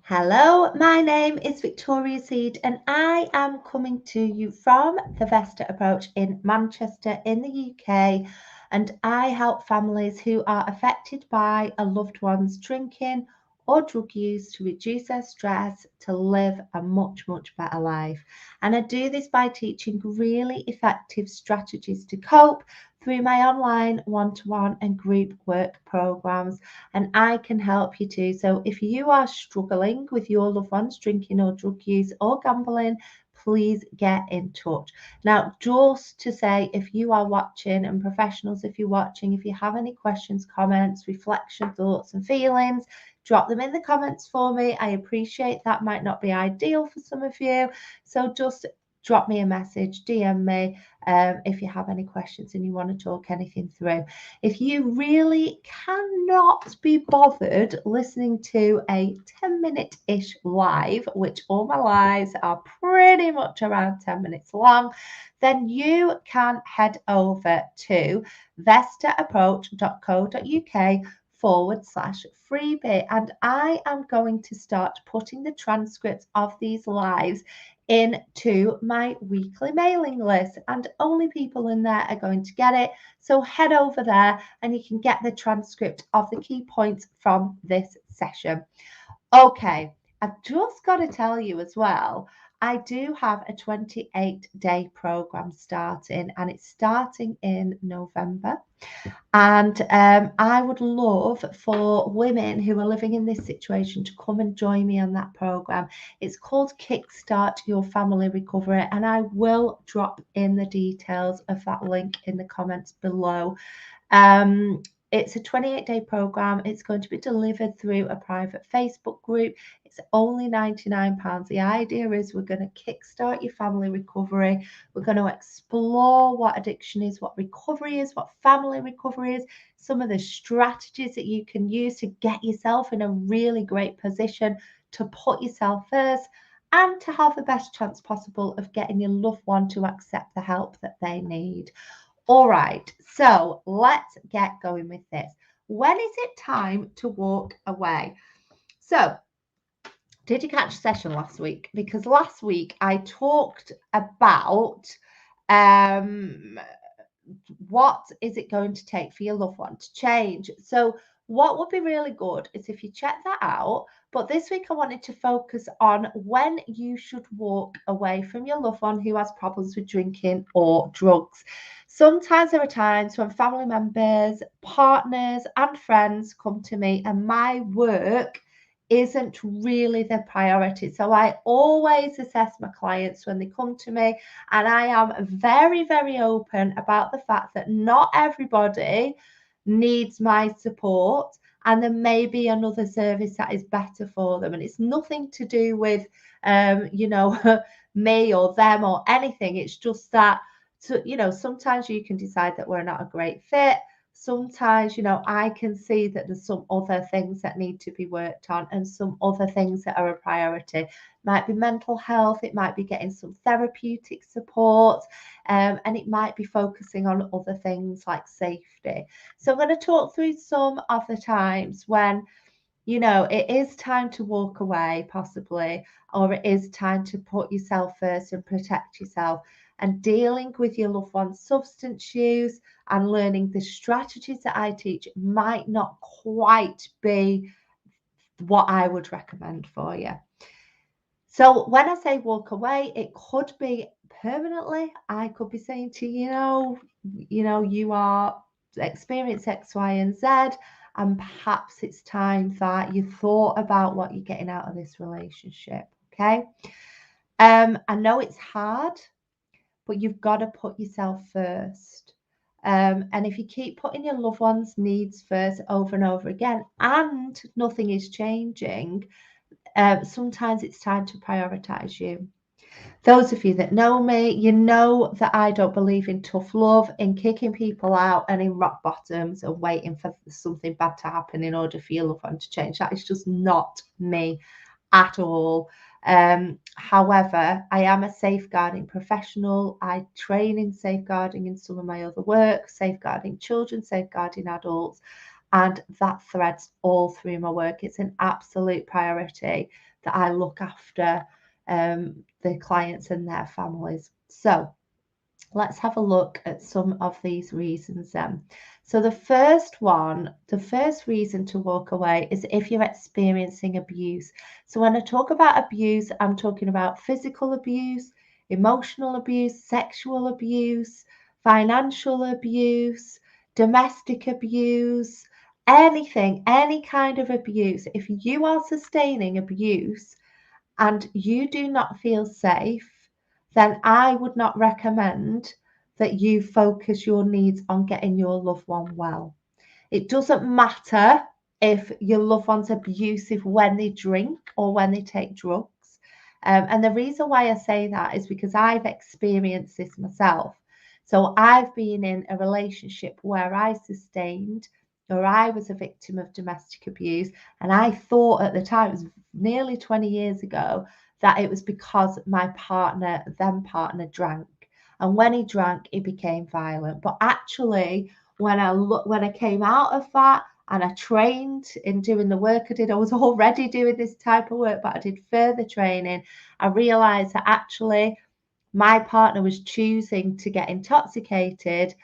Hello, my name is Victoria Seed and I am coming to you from the Vesta Approach in Manchester in the UK, and I help families who are affected by a loved one's drinking or drug use to reduce their stress to live a much better life. And I do this by teaching really effective strategies to cope through my online one-to-one and group work programs, and I can help you too. So if you are struggling with your loved ones drinking or drug use or gambling, please get in touch. Now, just to say, if you are watching, and professionals, if you're watching, if you have any questions, comments, reflection, thoughts, and feelings, drop them in the comments for me. I appreciate that might not be ideal for some of you. So just drop me a message, DM me if you have any questions and you want to talk anything through. If you really cannot be bothered listening to a 10-minute-ish live, which all my lives are pretty much around 10 minutes long, then you can head over to vestaapproach.co.uk/freebie, and I am going to start putting the transcripts of these lives into my weekly mailing list, and only people in there are going to get it. So head over there and you can get the transcript of the key points from this session. Okay, I've just got to tell you as well, I do have a 28-day program starting, and it's starting in November. And I would love for women who are living in this situation to come and join me on that program. It's called Kickstart Your Family Recovery, and I will drop in the details of that link in the comments below. It's a 28-day program. It's going to be delivered through a private Facebook group. It's only £99. The idea is we're going to kickstart your family recovery. We're going to explore what addiction is, what recovery is, what family recovery is, some of the strategies that you can use to get yourself in a really great position to put yourself first and to have the best chance possible of getting your loved one to accept the help that they need. All right, so let's get going with this. When is it time to walk away? So, did you catch session last week? Because last week I talked about what is it going to take for your loved one to change. So what would be really good is if you check that out. But this week I wanted to focus on when you should walk away from your loved one who has problems with drinking or drugs. Sometimes there are times when family members, partners, and friends come to me and my work isn't really the priority. So I always assess my clients when they come to me, and I am very open about the fact that not everybody needs my support, and there may be another service that is better for them. And it's nothing to do with, me or them or anything. It's just that, sometimes you can decide that we're not a great fit. Sometimes, I can see that there's some other things that need to be worked on and some other things that are a priority. It might be mental health, it might be getting some therapeutic support, and it might be focusing on other things like safety. So I'm going to talk through some of the times when, it is time to walk away, possibly, or it is time to put yourself first and protect yourself. And dealing with your loved one's substance use and learning the strategies that I teach might not quite be what I would recommend for you. So when I say walk away, it could be permanently. I could be saying to you, you are experiencing X, Y, and Z, and perhaps it's time that you thought about what you're getting out of this relationship. Okay. I know it's hard, but you've got to put yourself first. And if you keep putting your loved one's needs first over and over again, and nothing is changing, sometimes it's time to prioritize you. Those of you that know me, you know that I don't believe in tough love, in kicking people out and in rock bottoms and waiting for something bad to happen in order for your loved one to change. That is just not me at all. However, I am a safeguarding professional. I train in safeguarding in some of my other work, safeguarding children, safeguarding adults. And that threads all through my work. It's an absolute priority that I look after the clients and their families. So let's have a look at some of these reasons then. So the first reason to walk away is if you're experiencing abuse. So when I talk about abuse, I'm talking about physical abuse, emotional abuse, sexual abuse, financial abuse, domestic abuse, anything, any kind of abuse. If you are sustaining abuse and you do not feel safe, then I would not recommend that you focus your needs on getting your loved one well. It doesn't matter if your loved one's abusive when they drink or when they take drugs. And the reason why I say that is because I've experienced this myself. So I've been in a relationship where I sustained or I was a victim of domestic abuse. And I thought at the time, it was nearly 20 years ago, that it was because my partner drank. And when he drank, he became violent. But actually, when I came out of that and I trained in doing the work I did, I was already doing this type of work, but I did further training. I realized that actually my partner was choosing to get intoxicated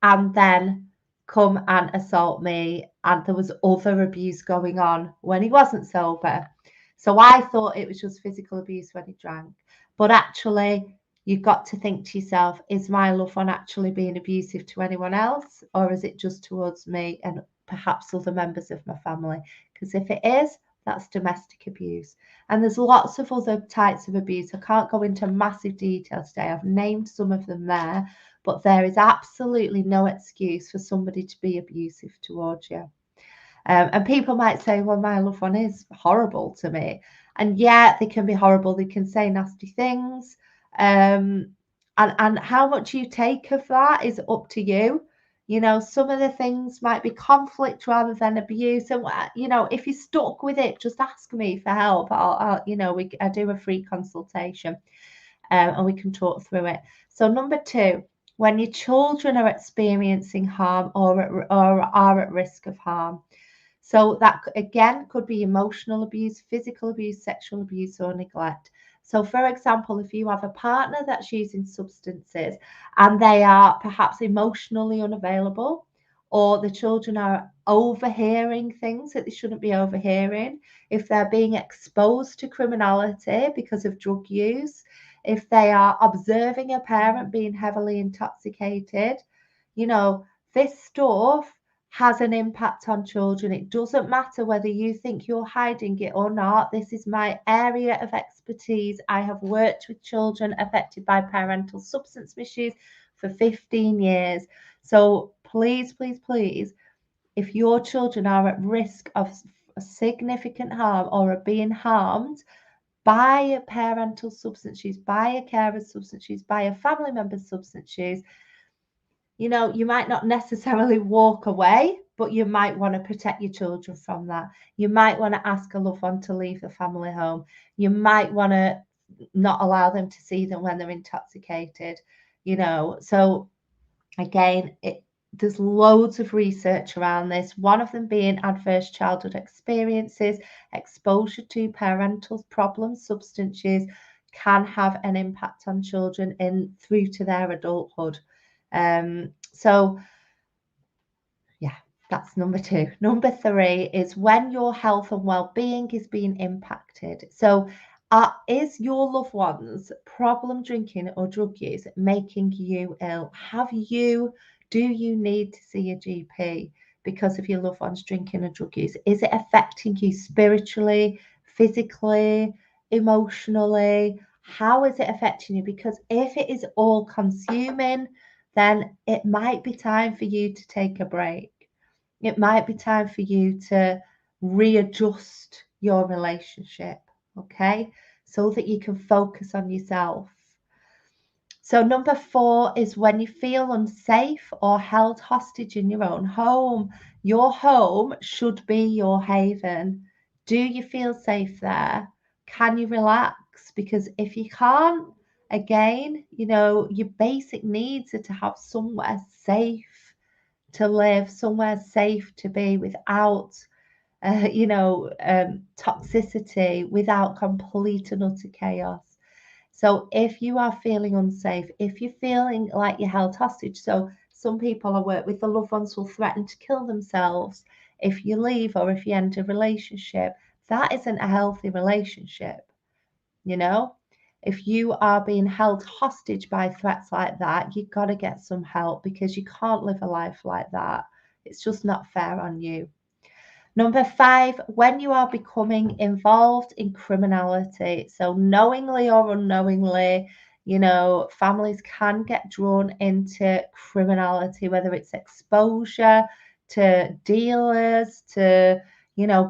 and then come and assault me, and there was other abuse going on when he wasn't sober. So I thought it was just physical abuse when he drank, but actually you've got to think to yourself, is my loved one actually being abusive to anyone else, or is it just towards me and perhaps other members of my family? Because if it is, that's domestic abuse. And there's lots of other types of abuse. I can't go into massive detail today. I've named some of them there, but there is absolutely no excuse for somebody to be abusive towards you. And people might say, well, my loved one is horrible to me. And yeah, they can be horrible. They can say nasty things. And how much you take of that is up to you. You know, some of the things might be conflict rather than abuse. And, you know, if you're stuck with it, just ask me for help. I do a free consultation and we can talk through it. So number 2, when your children are experiencing harm or are at risk of harm. So that again could be emotional abuse, physical abuse, sexual abuse, or neglect. So, for example, if you have a partner that's using substances and they are perhaps emotionally unavailable, or the children are overhearing things that they shouldn't be overhearing, if they're being exposed to criminality because of drug use, if they are observing a parent being heavily intoxicated, you know, this stuff has an impact on children. It doesn't matter whether you think you're hiding it or not. This is my area of expertise. I have worked with children affected by parental substance misuse for 15 years. So please, please, please, if your children are at risk of significant harm or are being harmed by a parental substance use, by a carer's substance use, by a family member's substance use, you know, you might not necessarily walk away, but you might want to protect your children from that. You might want to ask a loved one to leave the family home. You might want to not allow them to see them when they're intoxicated, you know. So again, there's loads of research around this, one of them being adverse childhood experiences. Exposure to parental problems, substance use, can have an impact on children through to their adulthood. So yeah, that's number 2. Number 3 is when your health and well-being is being impacted. So is your loved one's problem drinking or drug use making you ill? Do you need to see a GP because of your loved one's drinking or drug use? Is it affecting you spiritually, physically, emotionally? How is it affecting you? Because if it is all consuming, then it might be time for you to take a break. It might be time for you to readjust your relationship, okay? So that you can focus on yourself. So number 4 is when you feel unsafe or held hostage in your own home. Your home should be your haven. Do you feel safe there? Can you relax? Because if you can't, again, you know, your basic needs are to have somewhere safe to live, somewhere safe to be without, toxicity, without complete and utter chaos. So if you are feeling unsafe, if you're feeling like you're held hostage, so some people I work with, the loved ones will threaten to kill themselves if you leave or if you end a relationship. That isn't a healthy relationship, you know? If you are being held hostage by threats like that, you've got to get some help because you can't live a life like that. It's just not fair on you. Number 5, when you are becoming involved in criminality. So knowingly or unknowingly, families can get drawn into criminality, whether it's exposure to dealers, to,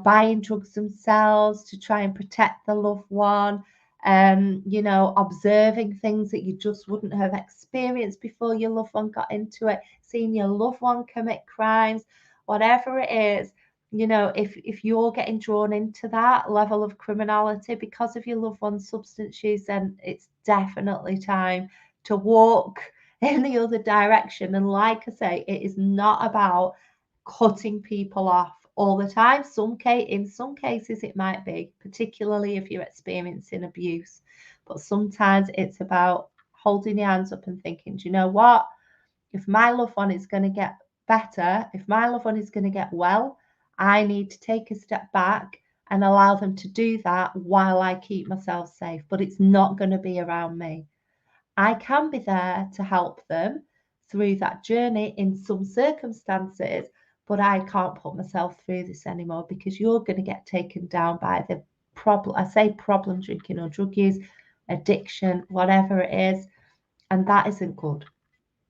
buying drugs themselves, to try and protect the loved one, observing things that you just wouldn't have experienced before your loved one got into it, seeing your loved one commit crimes, whatever it is. If you're getting drawn into that level of criminality because of your loved one's substance use, then it's definitely time to walk in the other direction. And like I say, it is not about cutting people off all the time. In some cases, it might be, particularly if you're experiencing abuse. But sometimes it's about holding your hands up and thinking, do you know what? If my loved one is going to get better, if my loved one is going to get well, I need to take a step back and allow them to do that while I keep myself safe. But it's not going to be around me. I can be there to help them through that journey in some circumstances, but I can't put myself through this anymore because you're going to get taken down by the problem. I say problem drinking or drug use, addiction, whatever it is, and that isn't good.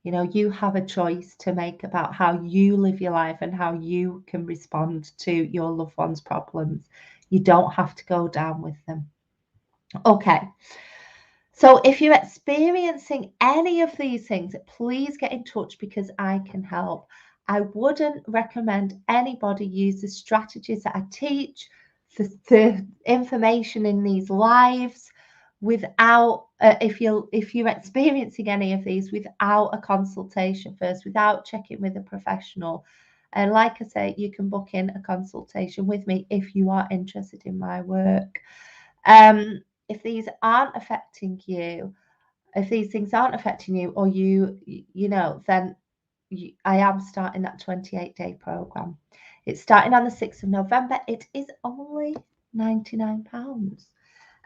You have a choice to make about how you live your life and how you can respond to your loved one's problems. You don't have to go down with them. Okay. So if you're experiencing any of these things, please get in touch because I can help. I wouldn't recommend anybody use the strategies that I teach, the information in these lives, without if you're experiencing any of these without a consultation first, without checking with a professional. And like I say, you can book in a consultation with me if you are interested in my work. If these aren't affecting you, if these things aren't affecting you, or then I am starting that 28-day program. It's starting on the 6th of November. It is only £99.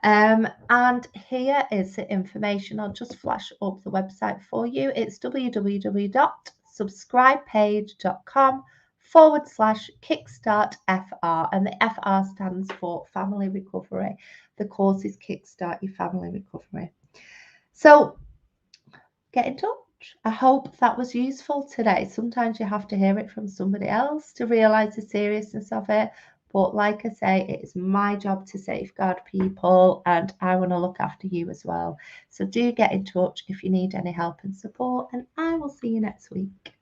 And here is the information. I'll just flash up the website for you. It's www.subscribepage.com/Kickstart FR, and the FR stands for Family Recovery. The course is Kickstart Your Family Recovery. So get in touch. I hope that was useful today. Sometimes you have to hear it from somebody else to realize the seriousness of it. But like I say, it is my job to safeguard people, and I want to look after you as well. So do get in touch if you need any help and support, and I will see you next week.